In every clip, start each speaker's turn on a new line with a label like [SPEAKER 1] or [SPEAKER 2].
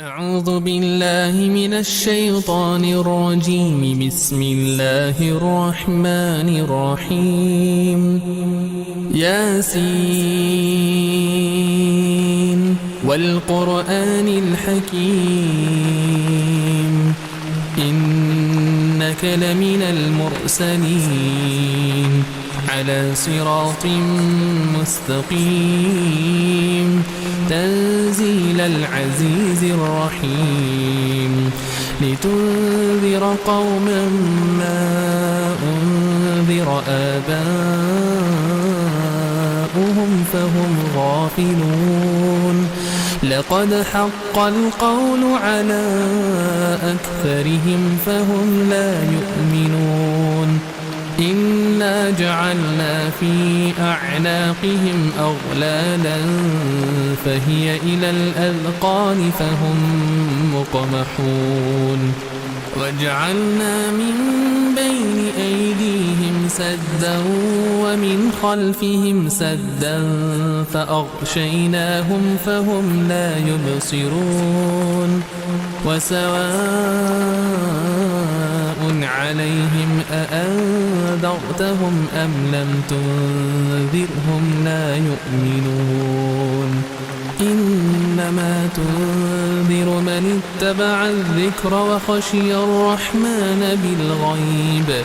[SPEAKER 1] أعوذ بالله من الشيطان الرجيم. بسم الله الرحمن الرحيم. ياسين والقرآن الحكيم إنك لمن المرسلين على صراط مستقيم تنزيل العزيز الرحيم لتنذر قوما ما أنذر آباؤهم فهم غافلون لقد حق القول على أكثرهم فهم لا يؤمنون إنا جعلنا في أعناقهم أغلالا فهي إلى الأذقان فهم مقمحون وجعلنا من بين أيديهم سدا ومن خلفهم سدا فأغشيناهم فهم لا يبصرون وسواء عليهم أأنذرتهم أم لم تنذرهم لا يؤمنون إنما تنذر من اتبع الذكر وخشي الرحمن بالغيب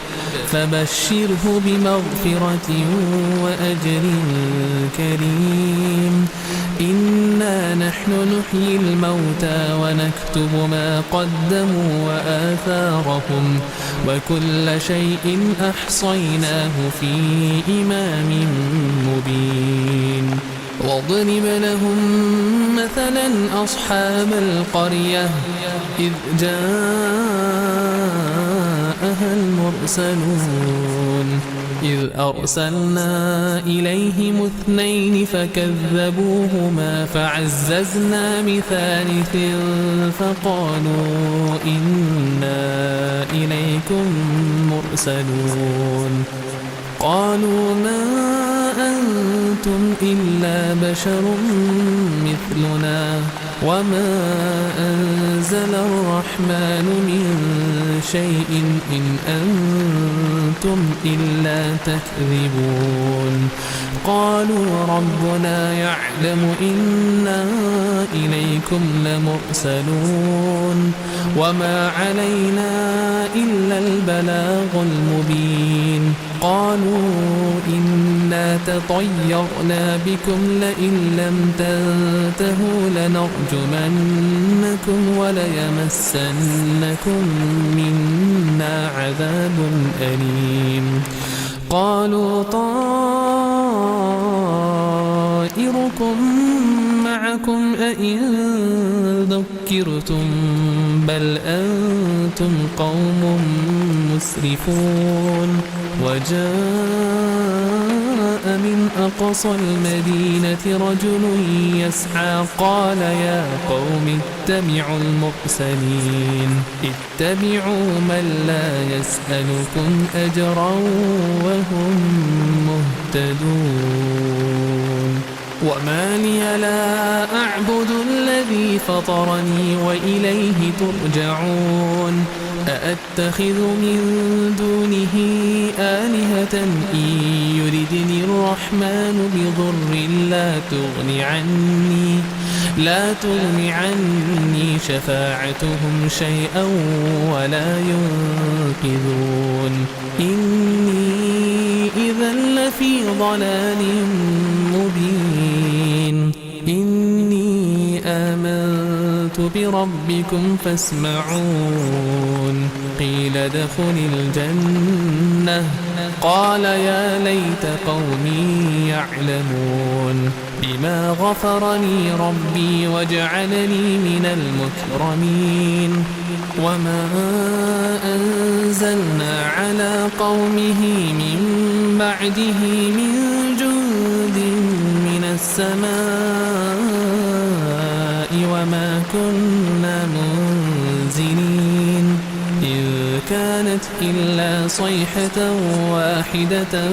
[SPEAKER 1] فبشره بمغفرة وأجر كريم إنا نحن نحيي الموتى ونكتب ما قدموا وآثارهم وكل شيء أحصيناه في إمام مبين واضرب لهم مثلا أصحاب القرية إذ جاءها المرسلون إذ أرسلنا إليهم اثنين فكذبوهما فعززنا بثالث فقالوا إنا إليكم مرسلون قالوا ما أنتم إلا بشر مثلنا وما أنزل الرحمن من شيء إن أنتم إلا تكذبون قالوا ربنا يعلم إنا إليكم لمرسلون وما علينا إلا البلاغ المبين قالوا إنا تطيرنا بكم لئن لم تنتهوا لنرجمنكم وليمسنكم منا عذاب أليم قالوا طائركم معكم أئن ذكرتم بل أنتم قوم مسرفون وجاء من أقصى المدينة رجل يسعى قال يا قوم اتبعوا المرسلين اتبعوا من لا يسألكم أجرا وهم مهتدون وما لي لا أعبد الذي فطرني وإليه ترجعون أأتخذ من دونه آلهة إن يردني الرحمن بضر لا تغني عني شفاعتهم شيئا ولا ينقذون إني إذا لفي ضلال مبين إني آمنت بربكم فاسمعون قيل ادخل الجنة قال يا ليت قومي يعلمون بما غفرني ربي وجعلني من المكرمين وما أنزلنا على قومه من بعده من جند من السماء وما كنا منزلين إن كانت إلا صيحة واحدة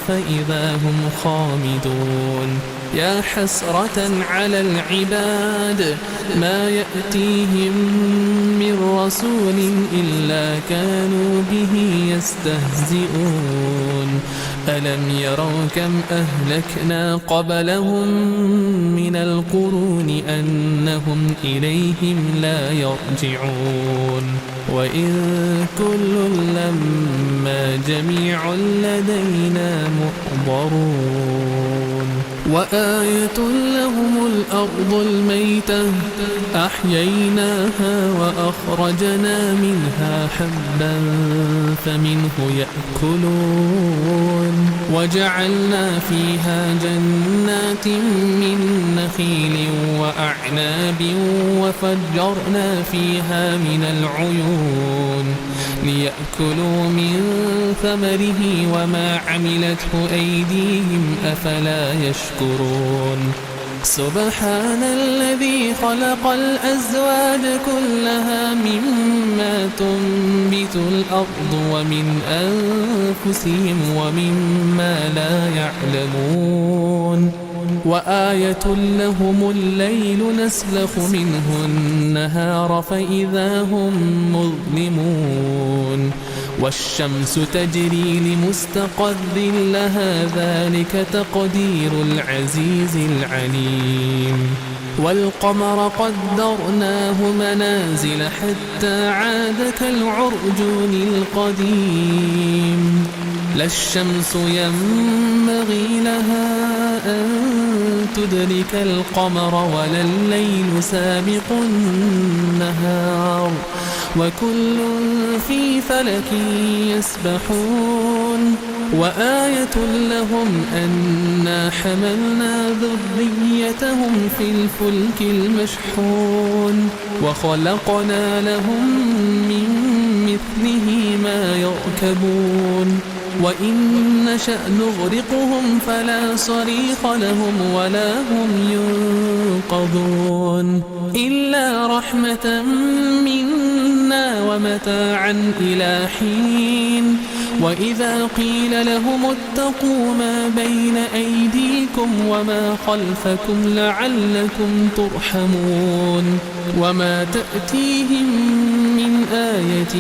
[SPEAKER 1] فإذا هم خامدون يا حسرة على العباد ما يأتيهم من رسول إلا كانوا به يستهزئون ألم يروا كم أهلكنا قبلهم من القرون أنهم إليهم لا يرجعون وإن كل لما جميع لدينا محضرون وآية لهم الأرض الميتة أحييناها وأخرجنا منها حبا فمنه يأكلون وجعلنا فيها جنات من نخيل وأعناب وفجرنا فيها من العيون ليأكلوا من ثمره وما عملته أيديهم أفلا يشكرون سبحان الذي خلق الأزواج كلها مما تنبت الأرض ومن أنفسهم ومما لا يعلمون وآية لهم الليل نسلخ منه النهار فإذا هم مظلمون والشمس تجري لمستقر لها ذلك تقدير العزيز العليم والقمر قدرناه منازل حتى عاد كالعرجون القديم لا الشمس ينبغي لها أن تدرك القمر ولا الليل سابق النهار وكل في فلك يسبحون وآية لهم أنا حملنا ذريتهم في الفلك المشحون وخلقنا لهم من مثله ما يركبون وإن نشأ نغرقهم فلا صريخ لهم ولا هم ينقذون إلا رحمة منا ومتاعا إلى حين وإذا قيل لهم اتقوا ما بين أيديكم وما خلفكم لعلكم ترحمون وما تأتيهم من آية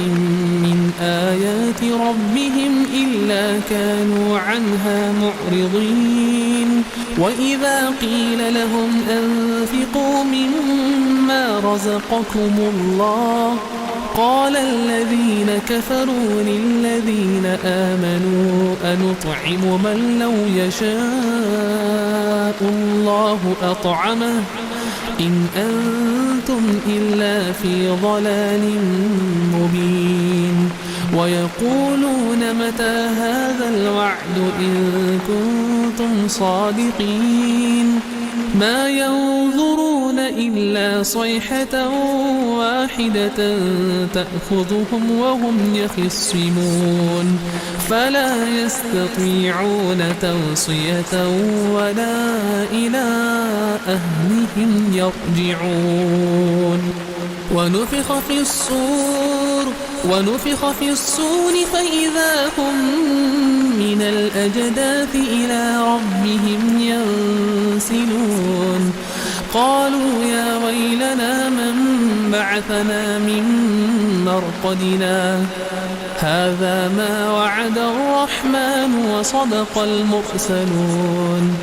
[SPEAKER 1] من آيات ربهم إلا كانوا عنها معرضين وإذا قيل لهم أنفقوا مما رزقكم الله قال الذين كفروا للذين آمنوا أنطعم من لو يشاء الله أطعمه إن أنتم إلا في ضلال مبين ويقولون متى هذا الوعد إن كنتم صادقين ما ينظرون إلا صيحة واحدة تأخذهم وهم يخصمون فلا يستطيعون توصية ولا إلى أهلهم يرجعون ونفخ في الصور فإذا هم من الأجداث إلى ربهم ينسلون قالوا يا ويلنا من بعثنا من مرقدنا هذا ما وعد الرحمن وصدق المرسلون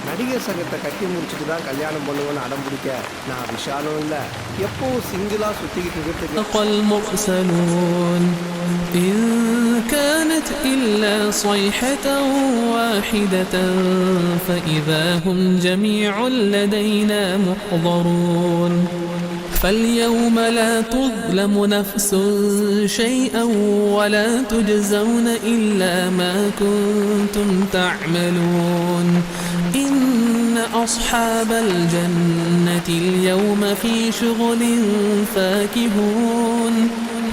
[SPEAKER 2] நடிகர் சங்கத்தை கட்டி முடிச்சுட்டு தான் கல்யாணம் பண்ணுவோன்னு அடம் பிடிக்க நான் விஷாலும் இல்லை எப்பவும் சிங்கிளா சுத்திக்கிட்டு இருக்கிறதுக்கு
[SPEAKER 1] المرسلون إن كانت إلا صيحة واحدة فإذا هم جميع لدينا محضرون فاليوم لا تظلم نفس شيئا ولا تجزون إلا ما كنتم تعملون إن أصحاب الجنة اليوم في شغل فاكهون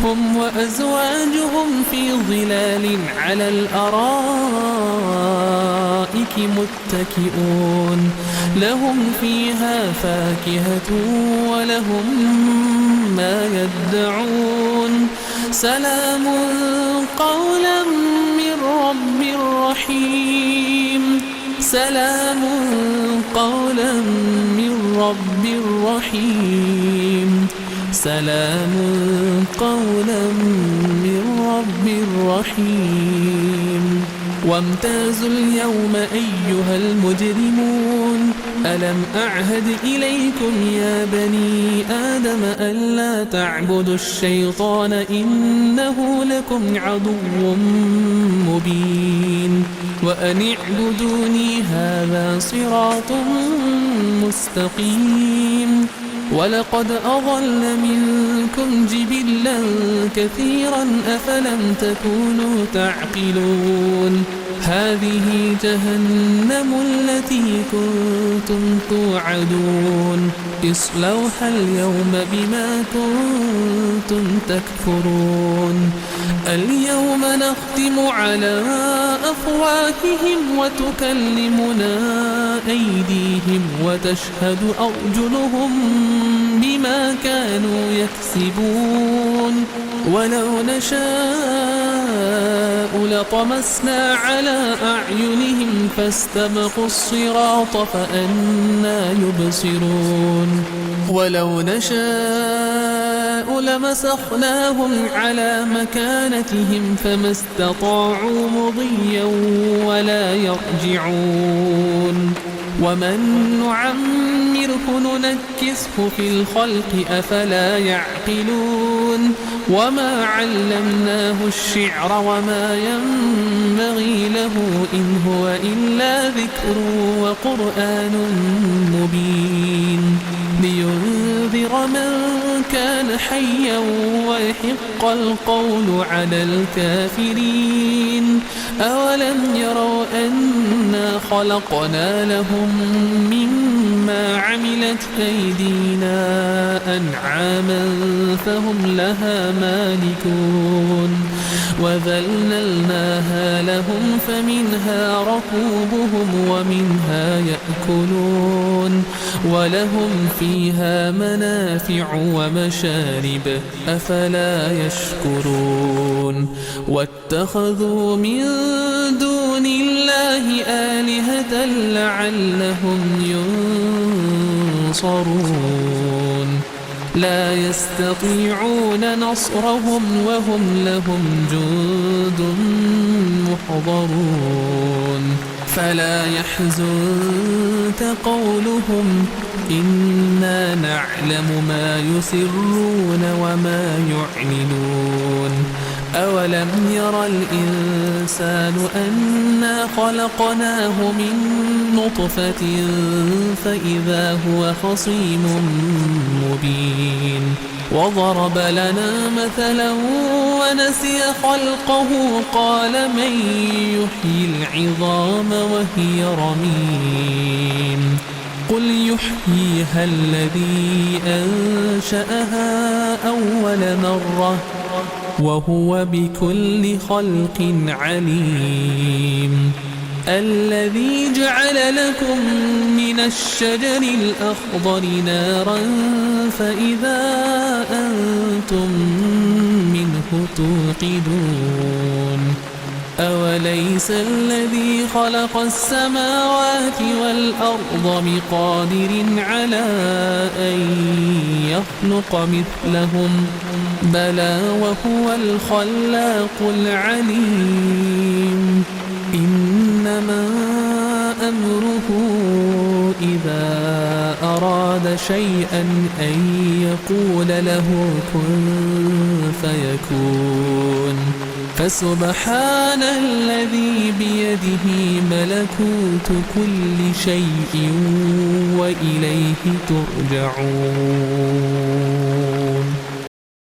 [SPEAKER 1] هم وأزواجهم في ظلال على الأرائك متكئون لهم فيها فاكهة ولهم ما يدعون سلام قولا من رب رحيم سلام قولا من رب رحيم سلام قولا من رب رحيم وامتازوا اليوم أيها المجرمون ألم أعهد إليكم يا بني آدم ألا تعبدوا الشيطان إنه لكم عدو مبين وأن اعبدوني هذا صراط مستقيم ولقد أضل منكم جبلا كثيرا أفلم تكونوا تعقلون هذه جهنم التي كنتم توعدون اصلوها اليوم بما كنتم تكفرون اليوم نختم على أفواههم وتكلمنا أيديهم وتشهد أرجلهم بما كانوا يكسبون ولو نشاء لطمسنا على أعينهم فاستبقوا الصراط فأنى يبصرون ولو نشاء لمسخناهم على مكانتهم فما استطاعوا مضيا ولا يرجعون ومن نعمره ننكسه في الخلق أفلا يعقلون وما علمناه الشعر وما ينبغي له إن هو إلا ذكر وقرآن مبين لينذر من كان حيا ويحق القول على الكافرين أولم يروا أنا خلقنا لهم مما عملت أيدينا أنعاما فهم لها مالكون وذللناها لهم فمنها ركوبهم ومنها يأكلون ولهم فيها منافع ومشارب أفلا يشكرون واتخذوا من دون الله آلهة لعلهم ينصرون لا يستطيعون نصرهم وهم لهم جند محضرون فلا يحزنك قولهم إنا نعلم ما يسرون وما يعلنون أولم ير الإنسان أنا خلقناه من نطفة فإذا هو خصيم مبين وضرب لنا مثلا ونسي خلقه قال من يحيي العظام وهي رميم قل يحييها الذي أنشأها أول مرة وهو بكل خلق عليم الذي جعل لكم من الشجر الأخضر نارا فإذا أنتم منه توقدون أوليس الذي خلق السماوات والأرض بقادر على أن يخلق مثلهم بلى وهو الخلاق العليم إنما أمره إذا أراد شيئا أن يقول له كن فيكون فسبحان الذي بيده ملكوت كل شيء وإليه ترجعون